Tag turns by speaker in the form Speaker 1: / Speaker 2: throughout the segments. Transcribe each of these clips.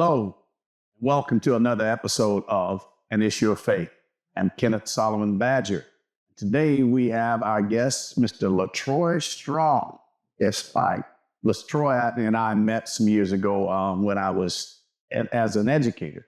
Speaker 1: Hello, welcome to another episode of An Issue of Faith. I'm Kenneth Solomon Badger. Today we have our guest, Mr. LaTroy Strong. Yes, LaTroy and I met some years ago when I was as an educator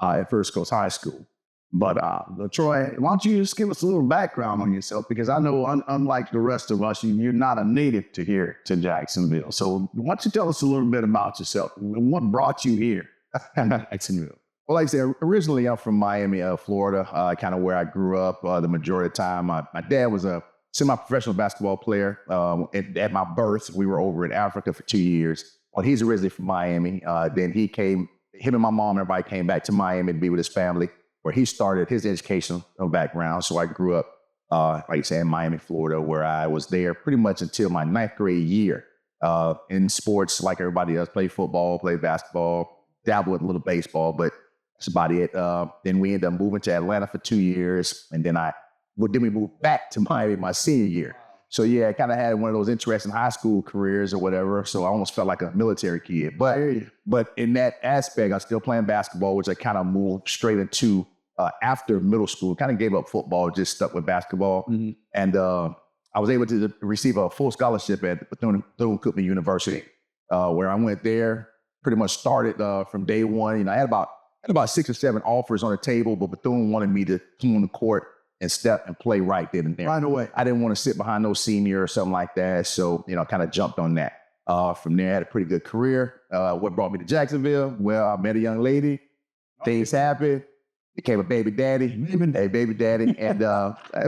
Speaker 1: at First Coast High School. But LaTroy, why don't you just give us a little background on yourself? Because I know, unlike the rest of us, you're not a native to Jacksonville. So why don't you tell us a little bit about yourself and what brought you here to Jacksonville?
Speaker 2: Well, like I said, originally I'm from Miami, Florida, kind of where I grew up the majority of the time. My dad was a semi-professional basketball player. At my birth, we were over in Africa for 2 years. Well, he's originally from Miami. Then him and my mom, everybody came back to Miami to be with his family, where he started his educational background. So I grew up, like I said, in Miami, Florida, where I was there pretty much until my 9th grade year in sports, like everybody else. Played football, played basketball, dabbled with a little baseball, but that's about it. Then we ended up moving to Atlanta for 2 years, and then we moved back to Miami my senior year. So yeah, I kind of had one of those interesting high school careers or whatever. So I almost felt like a military kid. But in that aspect, I was still playing basketball, which I kind of moved straight into after middle school. Kind of gave up football, just stuck with basketball. Mm-hmm. And I was able to receive a full scholarship at Bethune-Cookman University, where I went there. Pretty much started from day one. You know, I had about 6 or 7 offers on the table, but Bethune wanted me to come on the court and step and play right then and there.
Speaker 1: Right away.
Speaker 2: I didn't want to sit behind no senior or something like that. So, you know, I kind of jumped on that. From there, I had a pretty good career. What brought me to Jacksonville? Well, I met a young lady. Things happened. Became a baby daddy. Baby daddy. And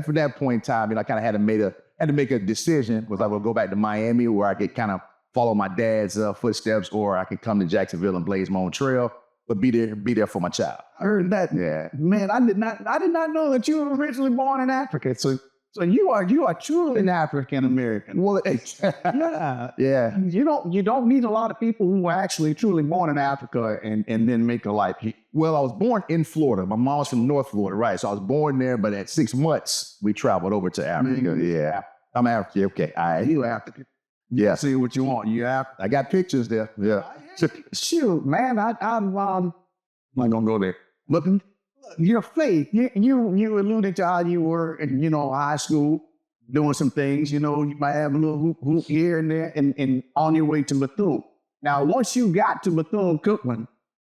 Speaker 2: from that point in time, you know, I kind of had to make a decision. Was I going to go back to Miami where I could kind of follow my dad's footsteps, or I could come to Jacksonville and blaze my own trail, but be there for my child.
Speaker 1: I heard that.
Speaker 2: Yeah.
Speaker 1: Man, I did not know that you were originally born in Africa. So you are truly an African American.
Speaker 2: Well,
Speaker 1: yeah. You don't meet a lot of people who are actually truly born in Africa and then make a life here.
Speaker 2: Well, I was born in Florida. My mom was from North Florida, right? So I was born there, but at 6 months, we traveled over to Africa.
Speaker 1: Mm-hmm.
Speaker 2: Yeah. I'm African. Okay.
Speaker 1: You African.
Speaker 2: Yeah.
Speaker 1: See what you want. You African.
Speaker 2: I got pictures there. Yeah.
Speaker 1: Shoot, man, I'm not gonna go there. Look, your faith. You alluded to how you were in, high school doing some things. You know, you might have a little hoop here and there, and on your way to Bethune. Now, once you got to Bethune-Cookman,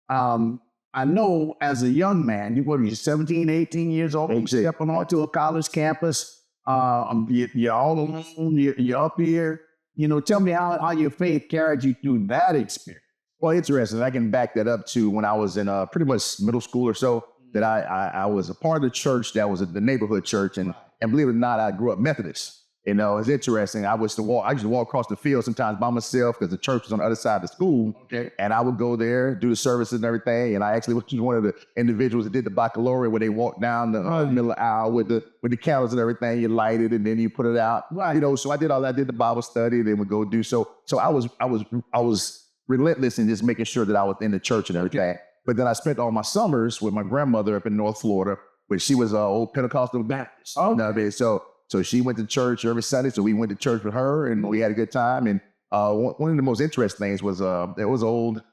Speaker 1: I know as a young man, you're 17, 18 years old, stepping onto a college campus. You're all alone. You're up here. You know, tell me how your faith carried you through that experience.
Speaker 2: Well, interesting. I can back that up to when I was in pretty much middle school or so, that I was a part of the church that was the neighborhood church. And believe it or not, I grew up Methodist. You know, it's interesting. I used to walk across the field sometimes by myself because the church was on the other side of the school.
Speaker 1: Okay.
Speaker 2: And I would go there, do the services and everything. And I actually was one of the individuals that did the baccalaureate where they walked down the middle of the aisle with the candles and everything. You light it and then you put it out.
Speaker 1: Right.
Speaker 2: You know, so I did all that. I did the Bible study. Then would go do so. So I was relentless in just making sure that I was in the church and everything. Okay. But then I spent all my summers with my grandmother up in North Florida, which she was an old Pentecostal Baptist.
Speaker 1: Okay.
Speaker 2: You know what I mean? So she went to church every Sunday. So we went to church with her and we had a good time. And one of the most interesting things was there was an old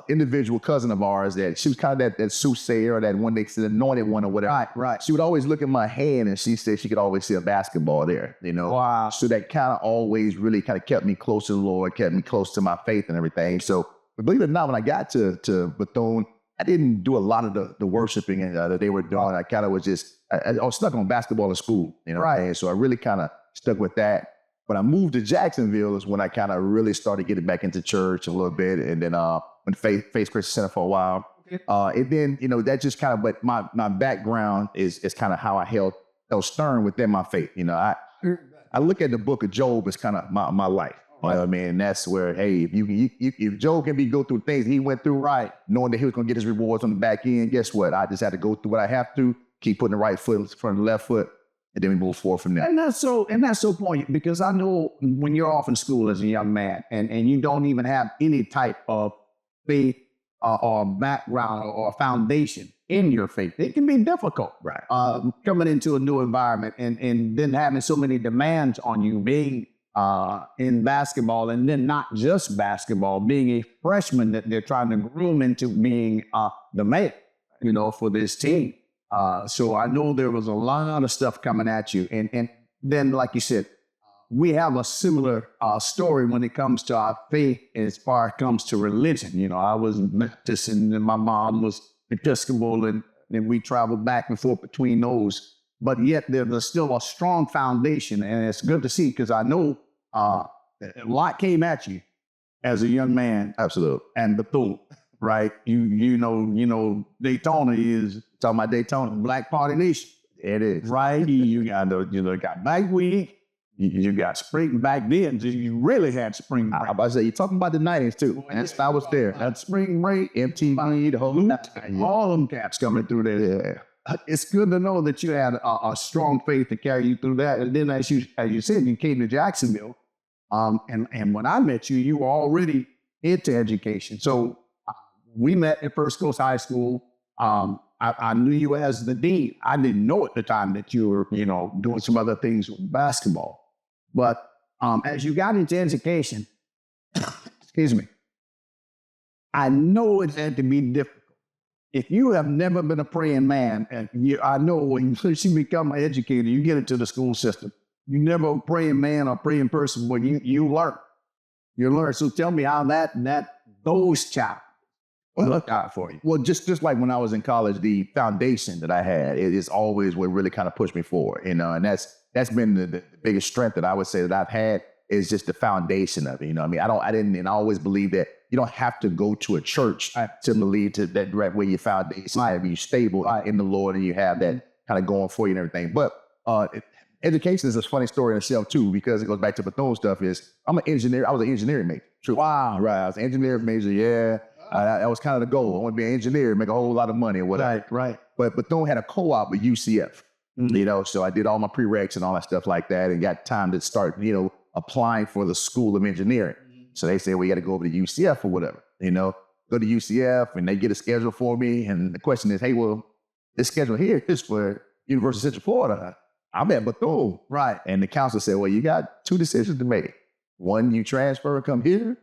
Speaker 2: individual cousin of ours that she was kind of that soothsayer, or that one they said anointed one or whatever.
Speaker 1: Right.
Speaker 2: She would always look at my hand and she said she could always see a basketball there, you know?
Speaker 1: Wow.
Speaker 2: So that kind of always really kind of kept me close to the Lord, kept me close to my faith and everything. So, but believe it or not, when I got to Bethune, I didn't do a lot of the worshiping that they were doing. I kind of was just, I was stuck on basketball in school, you know?
Speaker 1: Right.
Speaker 2: And so I really kind of stuck with that. When I moved to Jacksonville is when I kind of really started getting back into church a little bit. And then went to Faith Christian Center for a while. Okay. And then, you know, that just kind of, but my background is kind of how I held stern within my faith. You know, I look at the book of Job as kind of my life. You know what I mean? And that's where, hey, if Job can go through things he went through, right, knowing that he was going to get his rewards on the back end, guess what? I just had to go through what I have to, keep putting the right foot in front of the left foot, and then we move forward from there.
Speaker 1: And that's so poignant, because I know when you're off in school as a young man and you don't even have any type of faith or background or foundation in your faith, it can be difficult.
Speaker 2: Right.
Speaker 1: Coming into a new environment and then having so many demands on you, being in basketball, and then not just basketball, being a freshman that they're trying to groom into being the man, for this team. So I know there was a lot of stuff coming at you. And then, like you said, we have a similar story when it comes to our faith as far as it comes to religion. I was Baptist and then my mom was Episcopal, and we traveled back and forth between those. But yet there's still a strong foundation, and it's good to see because I know a lot came at you as a young man.
Speaker 2: Absolutely.
Speaker 1: And Bethune, right? You know, Daytona is talking about Daytona, Black Party Nation.
Speaker 2: It is.
Speaker 1: Right? you got got Black Week. You got spring back then. You really had spring break.
Speaker 2: I about to say, you're talking about the 90s too. And I was there.
Speaker 1: That spring break,
Speaker 2: MTV, the whole
Speaker 1: all them cats coming through there. Yeah. It's good to know that you had a strong faith to carry you through that. And then, as you said, you came to Jacksonville. And when I met you, you were already into education. So we met at First Coast High School. I knew you as the dean. I didn't know at the time that you were, doing some other things with basketball. But as you got into education, excuse me, I know it had to be difficult. If you have never been a praying man, and I know when you become an educator, you get into the school system. You never a praying man or praying person, but you learn. You learn. So tell me how those challenges looked out for you.
Speaker 2: Well, just like when I was in college, the foundation that I had is always what really kind of pushed me forward, and that's been the biggest strength that I would say that I've had is just the foundation of it. I always believe that you don't have to go to a church to believe that right where your foundation is, you're stable in the Lord and you have that kind of going for you and everything. But education is a funny story in itself too, because it goes back to Bethune stuff. I'm an engineer. I was an engineering major. True.
Speaker 1: Wow.
Speaker 2: Right. I was an engineering major. Yeah. That was kind of the goal. I want to be an engineer, make a whole lot of money or whatever.
Speaker 1: Right.
Speaker 2: But Bethune had a co-op with UCF, so I did all my prereqs and all that stuff like that and got time to start, applying for the School of Engineering. So they said, well, you got to go over to UCF or whatever, go to UCF and they get a schedule for me. And the question is, hey, well, this schedule here is for University of Central Florida. I'm at Bethune.
Speaker 1: Right.
Speaker 2: And the counselor said, well, you got two decisions to make. One, you transfer and come here,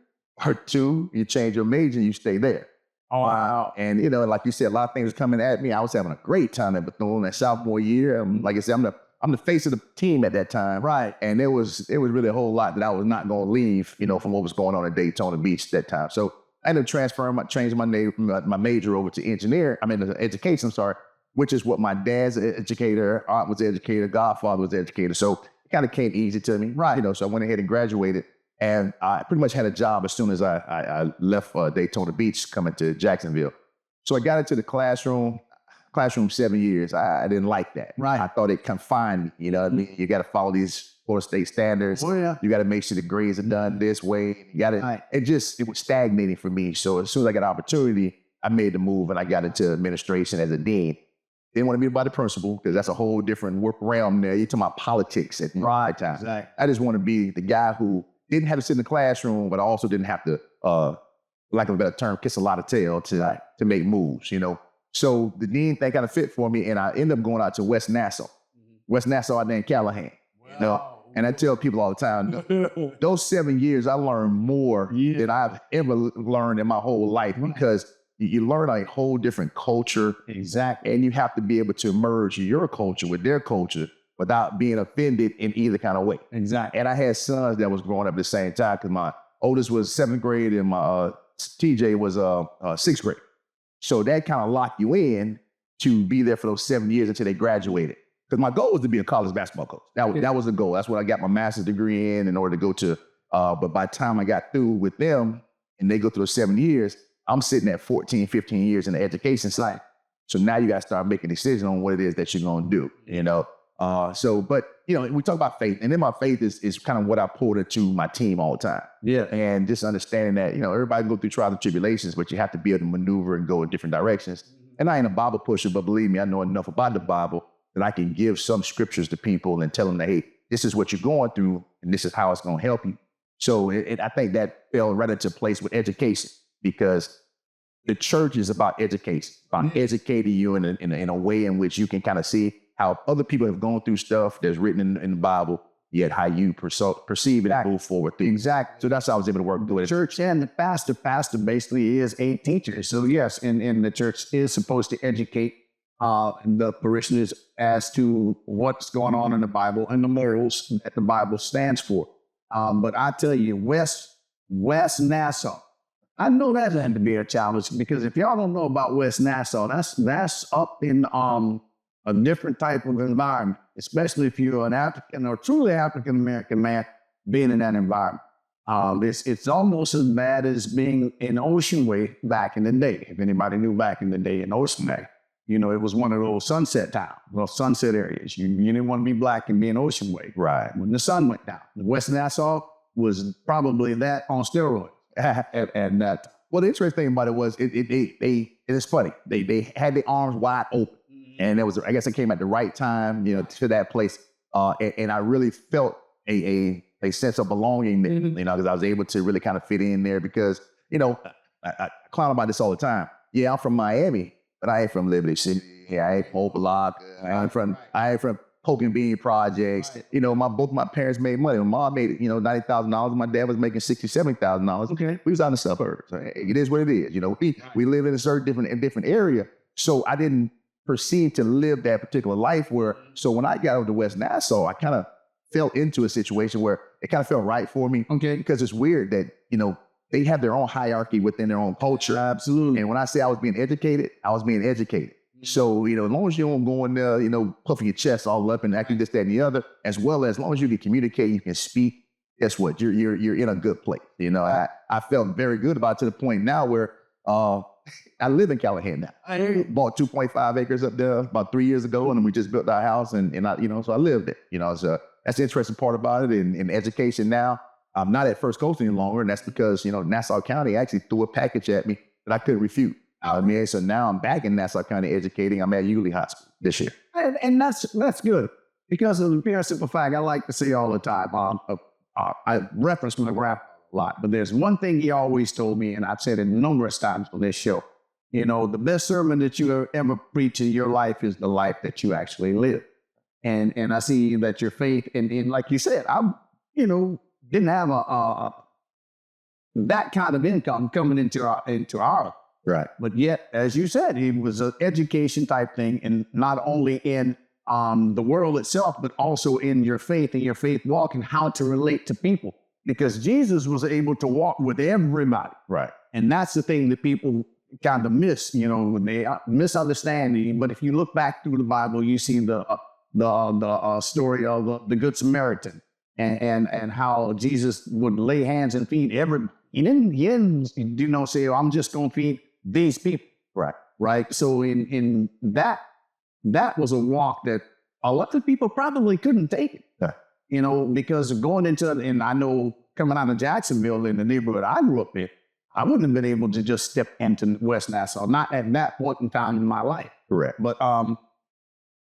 Speaker 2: or two, you change your major and you stay there.
Speaker 1: Oh, wow.
Speaker 2: And, like you said, a lot of things were coming at me. I was having a great time at Bethune that sophomore year. Like I said, I'm the face of the team at that time.
Speaker 1: Right.
Speaker 2: And it was really a whole lot that I was not going to leave, from what was going on at Daytona Beach that time. So I ended up changing my major over to education, which is what my dad's an educator, aunt was an educator, godfather was an educator. So it kind of came easy to me.
Speaker 1: Right.
Speaker 2: So I went ahead and graduated. And I pretty much had a job as soon as I left Daytona Beach coming to Jacksonville. So I got into the classroom 7 years. I didn't like that.
Speaker 1: Right.
Speaker 2: I thought it confined me. You know what I mean? You got to follow these Florida State standards.
Speaker 1: Oh, yeah.
Speaker 2: You got to make sure the grades are done this way. You got to.
Speaker 1: Right.
Speaker 2: It was stagnating for me. So as soon as I got an opportunity, I made the move and I got into administration as a dean. Didn't want to be about the principal because that's a whole different realm there. You're talking about politics at my time.
Speaker 1: Exactly.
Speaker 2: I just want to be the guy who didn't have to sit in the classroom, but I also didn't have to, lack of a better term, kiss a lot of tail to make moves, So the dean thing kind of fit for me, and I ended up going out to West Nassau. West Nassau out there in Callahan.
Speaker 1: Wow.
Speaker 2: And I tell people all the time, those 7 years, I learned more than I've ever learned in my whole life because you learn a whole different culture.
Speaker 1: Exactly.
Speaker 2: And you have to be able to merge your culture with their culture without being offended in either kind of way.
Speaker 1: Exactly.
Speaker 2: And I had sons that was growing up at the same time because my oldest was 7th grade and my TJ was 6th grade. So that kind of locked you in to be there for those 7 years until they graduated. Because my goal was to be a college basketball coach. That was the goal. That's what I got my master's degree in order to go to. But by the time I got through with them and they go through those 7 years, I'm sitting at 14, 15 years in the education side. So now you got to start making decisions on what it is that you're going to do, But we talk about faith, and then my faith is kind of what I pulled into my team all the time.
Speaker 1: Yeah.
Speaker 2: And just understanding that, everybody go through trials and tribulations, but you have to be able to maneuver and go in different directions. And I ain't a Bible pusher, but believe me, I know enough about the Bible that I can give some scriptures to people and tell them that, hey, this is what you're going through, and this is how it's going to help you. So I think that fell right into place with education because the church is about education, about educating you in a way in which you can kind of see how other people have gone through stuff that's written in the Bible. yet how you perceive it and move forward through.
Speaker 1: Exactly.
Speaker 2: So that's how I was able to work through it.
Speaker 1: Church and the pastor basically is a teacher. So yes, and the church is supposed to educate the parishioners as to what's going on in the Bible and the morals that the Bible stands for. But I tell you, West Nassau, I know that had to be a challenge, because if y'all don't know about West Nassau, that's up in a different type of environment, especially if you're an African or truly African American man being in that environment. It's almost as bad as being in Ocean Way back in the day. If anybody knew back in the day in Ocean Way, you know, it was one of those sunset towns, well, sunset areas. You didn't want to be black and be in Ocean Way.
Speaker 2: Right.
Speaker 1: When the sun went down. West Nassau was probably that on steroids. and that.
Speaker 2: Well, the interesting thing about it was it's funny. They had their arms wide open, and it was, I guess it came at the right time, you know, to that place. And I really felt a sense of belonging there, you know, because I was able to really kind of fit in there, because, you know, I clown about this all the time. Yeah, I'm from Miami, but I ain't from Liberty City. Yeah, I ain't from Opalock. I ain't from Poke and Bean Projects. You know, both my parents made money. My mom made, you know, $90,000. My dad was making $60,000, $70,000.
Speaker 1: Okay.
Speaker 2: We was out in the suburbs. It is what it is. You know, we live in a certain different area. So I didn't perceive to live that particular life where, so when I got over to West Nassau, I kind of fell into a situation where it kind of felt right for me.
Speaker 1: Okay.
Speaker 2: Because it's weird that, you know, they have their own hierarchy within their own culture.
Speaker 1: Absolutely.
Speaker 2: And when I say I was being educated, I was being educated. So, you know, as long as you don't go in there, you know, puffing your chest all up and acting this, that, and the other, as well as long as you can communicate, you can speak, guess what? You're in a good place. You know, I felt very good about it, to the point now where I live in Callahan now. I bought 2.5 acres up there about 3 years ago, and we just built our house, and I, you know, so I live there. You know, so that's the interesting part about it. In education now, I'm not at First Coast any longer, and that's because, you know, Nassau County actually threw a package at me that I couldn't refute. I mean, so now I'm back in Nassau County educating. I'm at Yulee High School this year.
Speaker 1: And that's good, because of the pure simple fact I like to say all the time. I reference my grandpa a lot, but there's one thing he always told me, and I've said it numerous times on this show. You know, the best sermon that you ever preach in your life is the life that you actually live. And I see that your faith, and like you said, you know, didn't have that kind of income coming into our
Speaker 2: Right.
Speaker 1: But yet, as you said, it was an education type thing, and not only in the world itself, but also in your faith and your faith walk and how to relate to people. Because Jesus was able to walk with everybody.
Speaker 2: Right.
Speaker 1: And that's the thing that people kind of miss, you know, when they misunderstand. But if you look back through the Bible, you see the story of the Good Samaritan, and how Jesus would lay hands and feed everybody. He didn't, you know, say, oh, I'm just going to feed these people. Right. So in that was a walk that a lot of people probably couldn't take it.
Speaker 2: Yeah.
Speaker 1: You know, because going into, and I know coming out of Jacksonville, in the neighborhood I grew up in, I wouldn't have been able to just step into West Nassau, not at that point in time in my life.
Speaker 2: Correct.
Speaker 1: But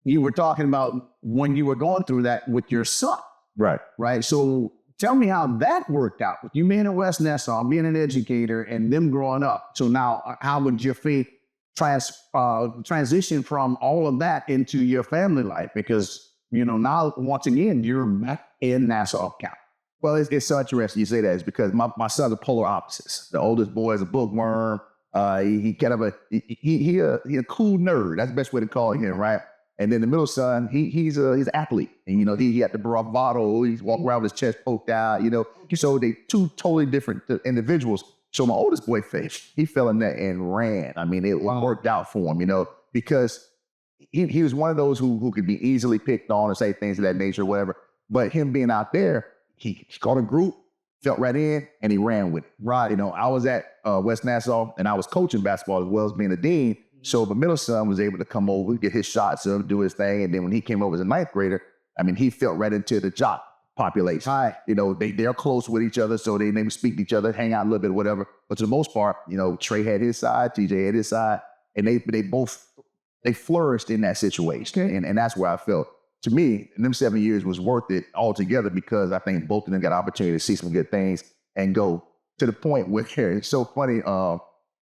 Speaker 1: you were talking about when you were going through that with your son.
Speaker 2: Right.
Speaker 1: Right. So tell me how that worked out with you being in West Nassau, being an educator, and them growing up. So now, how would your faith transition from all of that into your family life? Because, you know, now once again, you're back in Nassau County.
Speaker 2: Well, it's so interesting you say that. It's because my sons are polar opposites. The oldest boy is a bookworm. He kind of he a cool nerd. That's the best way to call him, right? And then the middle son, he's an athlete, and you know he had the bravado. He's walking around with his chest poked out, you know. So they two totally different individuals. So my oldest boy, Faith, he fell in there and ran. I mean, it worked out for him, you know, because he was one of those who could be easily picked on and say things of that nature, or whatever. But him being out there, he caught a group, felt right in, and he ran with it.
Speaker 1: Right.
Speaker 2: You know, I was at West Nassau, and I was coaching basketball as well as being a dean. So the middle son was able to come over, get his shots up, do his thing. And then when he came over as a ninth grader, I mean, he felt right into the jock population.
Speaker 1: Right.
Speaker 2: You know, they're close with each other, so they maybe speak to each other, hang out a little bit, whatever. But to the most part, you know, Trey had his side, TJ had his side, and they both flourished in that situation.
Speaker 1: Okay.
Speaker 2: And that's where I felt, to me, them 7 years was worth it altogether, because I think both of them got an opportunity to see some good things and go to the point where it's so funny.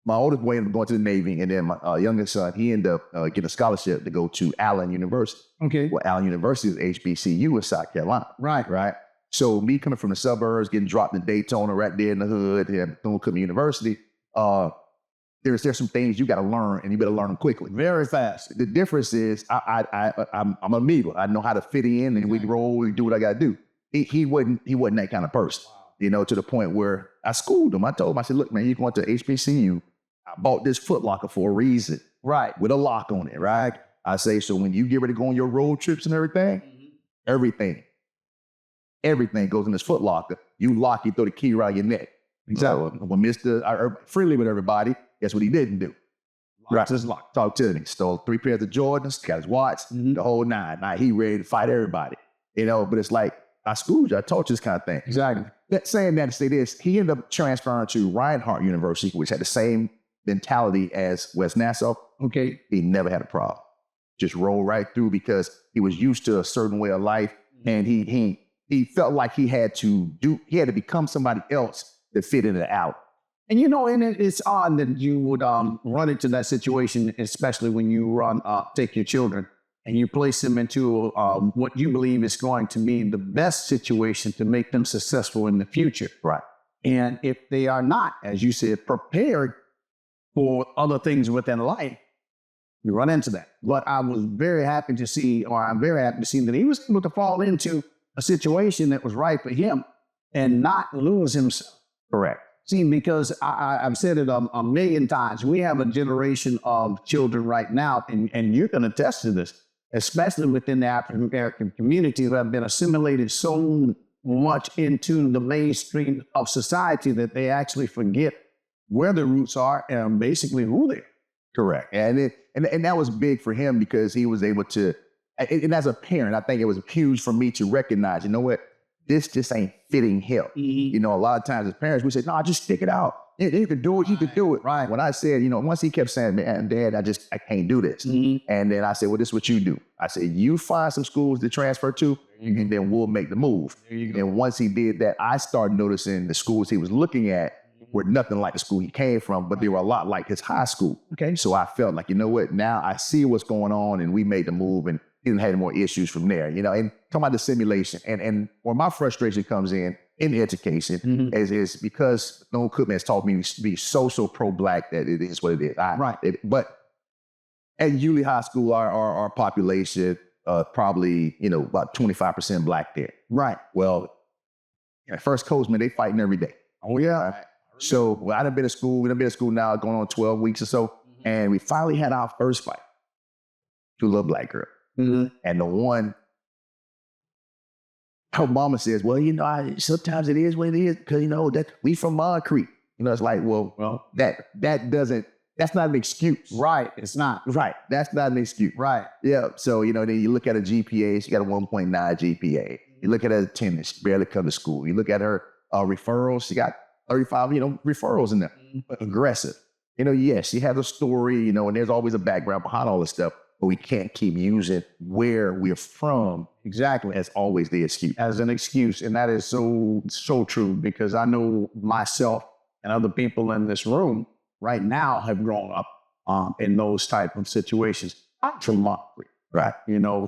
Speaker 2: My oldest boy ended up going to the Navy, and then my youngest son, he ended up getting a scholarship to go to Allen University.
Speaker 1: Okay.
Speaker 2: Well, Allen University is HBCU in South Carolina.
Speaker 1: Right.
Speaker 2: So me coming from the suburbs, getting dropped in Daytona, right there in the hood, at Bethune-Cookman University, there's some things you got to learn, and you better learn them quickly.
Speaker 1: Very fast.
Speaker 2: The difference is I'm an amoeba. I know how to fit in, and we roll, we do what I got to do. He wasn't that kind of person, to the point where I schooled him. I told him, I said, look, man, you're going to HBCU. I bought this Foot Locker for a reason.
Speaker 1: Right.
Speaker 2: With a lock on it, right? I say, so when you get ready to go on your road trips and everything, everything goes in this Foot Locker. You lock, you throw the key around your neck.
Speaker 1: Exactly.
Speaker 2: So when Mr. Friendly with everybody, guess what he didn't do?
Speaker 1: Just lock.
Speaker 2: Talk to me. Stole 3 pairs of Jordans, got his watch, the whole nine. Now he ready to fight everybody. But it's like, I schooled you, I taught you this kind of thing.
Speaker 1: Exactly.
Speaker 2: Saying that to say this, he ended up transferring to Reinhardt University, which had the same mentality as West Nassau.
Speaker 1: Okay.
Speaker 2: He never had a problem. Just rolled right through because he was used to a certain way of life, and he felt like he had to become somebody else to fit in and out.
Speaker 1: And and it's odd that you would run into that situation, especially when you take your children and you place them into what you believe is going to be the best situation to make them successful in the future.
Speaker 2: Right.
Speaker 1: And if they are not, as you said, prepared for other things within life, you run into that. But I'm very happy to see that he was able to fall into a situation that was right for him and not lose himself.
Speaker 2: Correct.
Speaker 1: See, because I've said it a million times, we have a generation of children right now, and you can attest to this, especially within the African American community, who have been assimilated so much into the mainstream of society that they actually forget where their roots are and basically who they are.
Speaker 2: Correct. And that was big for him because he was able to, and as a parent, I think it was huge for me to recognize, you know what, this just ain't fitting him. A lot of times as parents, we say, no, just stick it out. You can do it. You can do it.
Speaker 1: Right.
Speaker 2: When I said, once he kept saying, man, Dad, I can't do this. And then I said, well, this is what you do. I said, you find some schools to transfer to, and then we'll make the move. And once he did that, I started noticing the schools he was looking at were nothing like the school he came from, but they were a lot like his high school.
Speaker 1: Okay.
Speaker 2: So I felt like, you know what, now I see what's going on, and we made the move, and he didn't have any more issues from there, and talking about the simulation. And where my frustration comes in education is because Bethune-Cookman has taught me to be so pro-Black that it is what it is. But at Yulee High School, our population, probably, about 25% Black there.
Speaker 1: Right.
Speaker 2: Well, first coach, man, they fighting every day.
Speaker 1: Oh, yeah.
Speaker 2: So I done been to school. We've been to school now going on 12 weeks or so. And we finally had our first fight to a little Black girl. And the one, her mama says, well, sometimes it is what it is because, that we from Moncrief. It's like, well, that's not an excuse.
Speaker 1: Right. It's not.
Speaker 2: Right. That's not an excuse.
Speaker 1: Right.
Speaker 2: Yeah. So, then you look at her GPA, she got a 1.9 GPA. You look at her attendance, she barely come to school. You look at her referrals, she got 35, referrals in there. Aggressive. Yes, she has a story, and there's always a background behind all this stuff, but we can't keep using where we're from
Speaker 1: exactly
Speaker 2: as always the excuse.
Speaker 1: As an excuse. And that is so true, because I know myself and other people in this room right now have grown up in those type of situations. I'm from Moncrief.
Speaker 2: Right.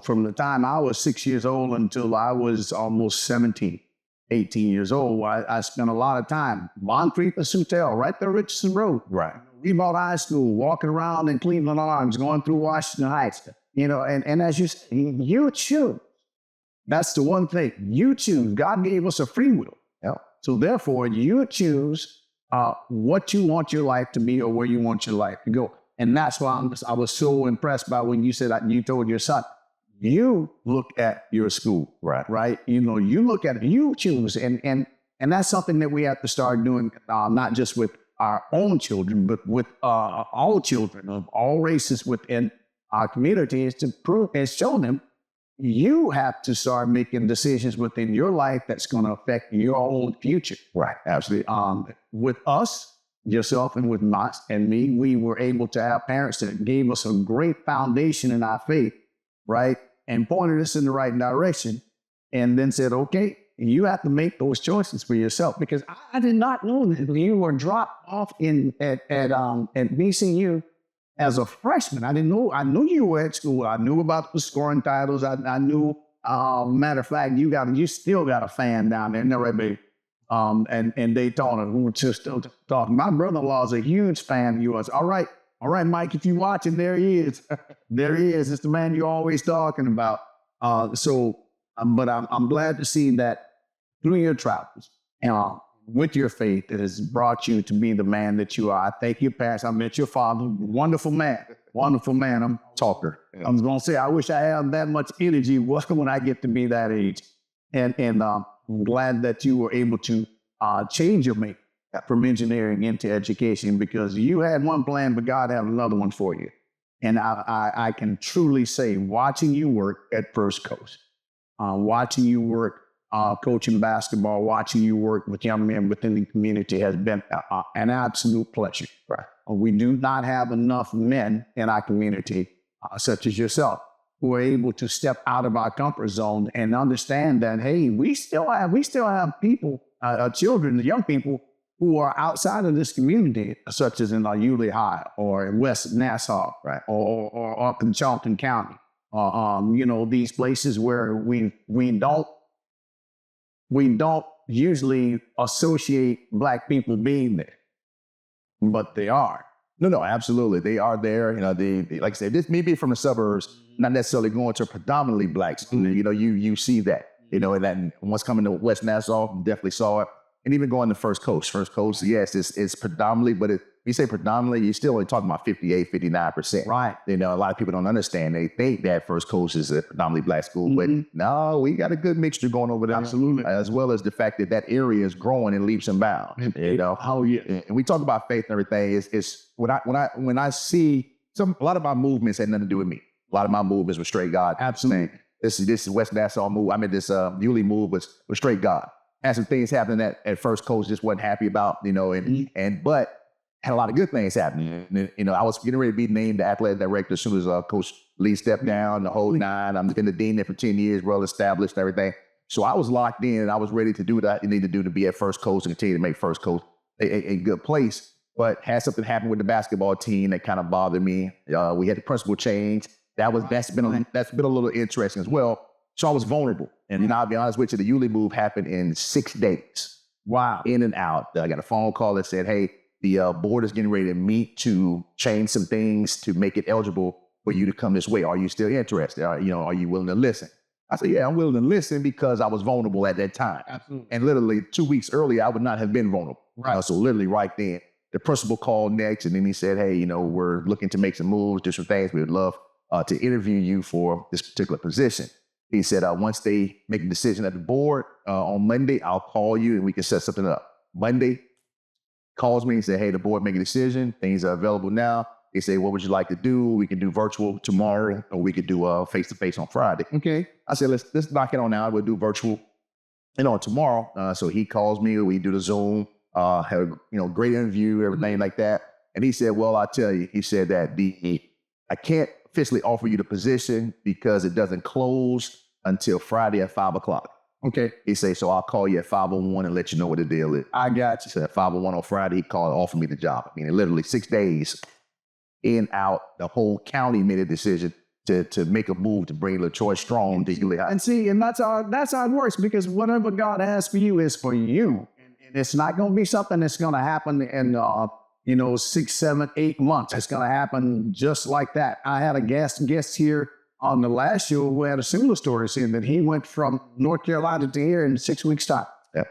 Speaker 1: From the time I was 6 years old until I was almost 17. 18 years old, I spent a lot of time, Moncrief and Sutel, right there, Richardson Road.
Speaker 2: Right.
Speaker 1: Remote High School, walking around in Cleveland Arms, going through Washington Heights, and as you say, you choose. That's the one thing. You choose. God gave us a free will.
Speaker 2: Yeah.
Speaker 1: So therefore, you choose what you want your life to be or where you want your life to go. And that's why I was so impressed by when you said that you told your son, you look at your school, right? You look at it, you choose. And that's something that we have to start doing, not just with our own children, but with all children of all races within our community, is to prove and show them you have to start making decisions within your life that's going to affect your own future.
Speaker 2: Right, absolutely.
Speaker 1: With us, yourself, and with us and me, we were able to have parents that gave us a great foundation in our faith, right? And pointed us in the right direction, and then said, okay, you have to make those choices for yourself, because I did not know that you were dropped off at VCU as a freshman. I didn't know. I knew you were at school. I knew about the scoring titles. I knew. Matter of fact, you still got a fan down there, no right, baby. And Daytona, who were just still talking. My brother-in-law is a huge fan of yours. All right, Mike, if you're watching, there he is. There he is. It's the man you're always talking about. But I'm glad to see that through your travels, with your faith, it has brought you to be the man that you are. I thank your parents. I met your father, wonderful man. I'm
Speaker 2: Talker. Yeah.
Speaker 1: I was gonna say, I wish I had that much energy when I get to be that age. And I'm glad that you were able to change your make from engineering into education, because you had one plan, but God had another one for you. And I can truly say, watching you work at First Coast, watching you work coaching basketball, watching you work with young men within the community has been an absolute pleasure.
Speaker 2: Right.
Speaker 1: We do not have enough men in our community, such as yourself, who are able to step out of our comfort zone and understand that, hey, we still have people, children, young people who are outside of this community, such as in Yulee High or in West Nassau,
Speaker 2: Right.
Speaker 1: or up in Charlton County, these places where we don't usually associate Black people being there, but they are.
Speaker 2: No, absolutely. They are there. They like I said, this may be from the suburbs, not necessarily going to a predominantly Black school. You see that, and that once coming to West Nassau, definitely saw it. And even going to First Coast. First Coast, yes, it's predominantly, but you say predominantly, you're still only talking about 58, 59%.
Speaker 1: Right.
Speaker 2: A lot of people don't understand. They think that First Coast is a predominantly Black school, but no, we got a good mixture going over there.
Speaker 1: Absolutely.
Speaker 2: As well as the fact that area is growing in leaps and bounds.
Speaker 1: Oh yeah.
Speaker 2: And we talk about faith and everything. Is when I see a lot of my movements had nothing to do with me. A lot of my movements were straight God.
Speaker 1: Absolutely.
Speaker 2: This is West Nassau move. I mean, this Yulee move was straight God. Had some things happening at First Coast just wasn't happy about, but had a lot of good things happening. And, I was getting ready to be named the athletic director as soon as Coach Lee stepped down, the whole nine. I've been the dean there for 10 years, well established and everything. So I was locked in and I was ready to do what I need to do to be at First Coast and continue to make First Coast a good place. But had something happen with the basketball team that kind of bothered me. We had the principal change. That's been a little interesting as well. So I was vulnerable. And I'll be honest with you, the Yulee move happened in 6 days.
Speaker 1: Wow.
Speaker 2: In and out. I got a phone call that said, hey, the board is getting ready to meet to change some things to make it eligible for you to come this way. Are you still interested? Are you willing to listen? I said, yeah, I'm willing to listen because I was vulnerable at that time.
Speaker 1: Absolutely.
Speaker 2: And literally 2 weeks earlier, I would not have been vulnerable.
Speaker 1: Right.
Speaker 2: So literally right then, the principal called next and then he said, hey, we're looking to make some moves, do some things. We would love to interview you for this particular position. He said, once they make a decision at the board on Monday, I'll call you and we can set something up. Monday, calls me and said, hey, the board make a decision. Things are available now. They say, what would you like to do? We can do virtual tomorrow or we could do face-to-face on Friday.
Speaker 1: Okay.
Speaker 2: I said, let's knock it on out. We'll do virtual tomorrow. So he calls me. We do the Zoom, have a great interview, everything like that. And he said, well, I'll tell you, he said that I can't officially offer you the position because it doesn't close until Friday at 5:00.
Speaker 1: Okay.
Speaker 2: He said, so I'll call you at 5:01 and let you know what the deal is.
Speaker 1: I got you.
Speaker 2: So at 5:01 on Friday, he called, offered me the job. I mean, literally 6 days in, out, the whole county made a decision to make a move to bring LaTroy Strong to Yulee High.
Speaker 1: And see, and that's how it works, because whatever God has for you is for you. And it's not going to be something that's going to happen in 6, 7, 8 months. It's going to happen just like that. I had a guest here on the last show who had a similar story, saying that he went from North Carolina to here in 6 weeks' time.
Speaker 2: Yep.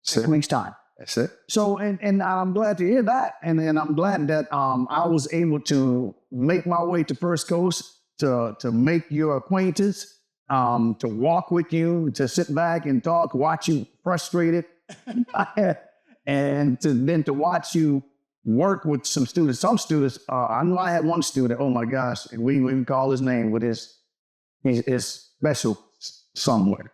Speaker 1: 6 weeks' time.
Speaker 2: That's it.
Speaker 1: So, and I'm glad to hear that. And I'm glad that I was able to make my way to First Coast to make your acquaintance, to walk with you, to sit back and talk, watch you frustrated, and to watch you work with some students. Some students, I know I had one student, oh my gosh, and we can call his name with his special somewhere.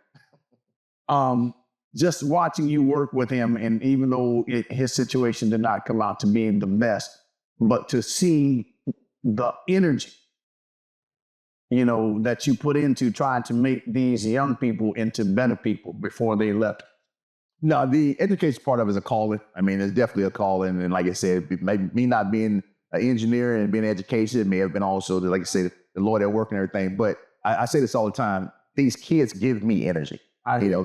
Speaker 1: Just watching you work with him, and even though his situation did not come out to being the best, but to see the energy that you put into trying to make these young people into better people before they left?
Speaker 2: No, the education part of it is a calling. I mean, it's definitely a calling. And like I said, maybe me not being an engineer and being in education, it may have been also, like I said, the Lord at work and everything. But I say this all the time. These kids give me energy.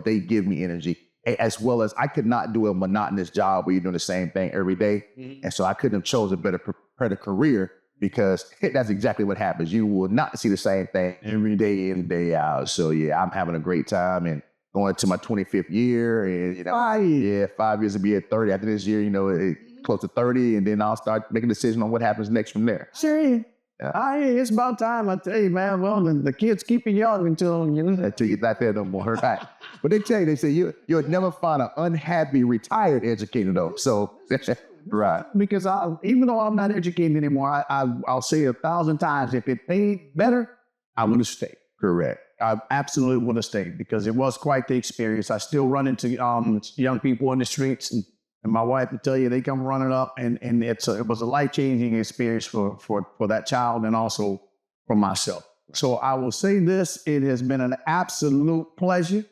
Speaker 2: They give me energy, as well as I could not do a monotonous job where you're doing the same thing every day. Mm-hmm. And so I couldn't have chosen a better career, because that's exactly what happens. You will not see the same thing every day in, day out. So yeah, I'm having a great time and going to my 25th year, and 5 years to be at 30. After this year, close to 30, and then I'll start making a decision on what happens next from there.
Speaker 1: Sure. It's about time, I tell you, man. Well, the kids keep you young until
Speaker 2: you're not there no more. Right. But they say you'll never find an unhappy retired educator though. So right.
Speaker 1: Because even though I'm not educated anymore, I'll say 1,000 times, if it paid better, I would have stayed.
Speaker 2: Correct.
Speaker 1: I absolutely would have stayed, because it was quite the experience. I still run into young people in the streets, and my wife will tell you, they come running up, and it was a life-changing experience for that child, and also for myself. So I will say this: it has been an absolute pleasure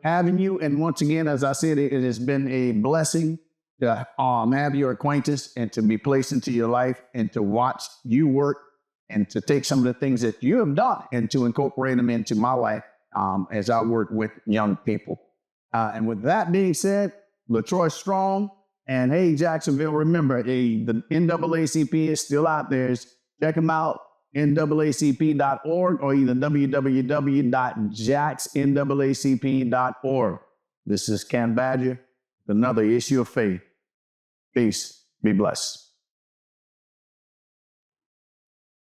Speaker 1: having you. And once again, as I said, it has been a blessing to have your acquaintance and to be placed into your life and to watch you work and to take some of the things that you have done and to incorporate them into my life as I work with young people. And with that being said, LaTroy Strong, and hey, Jacksonville, remember, the NAACP is still out there. Check them out, NAACP.org, or either www.jacksnaacp.org. This is Ken Badger, another issue of faith. Peace. Be blessed.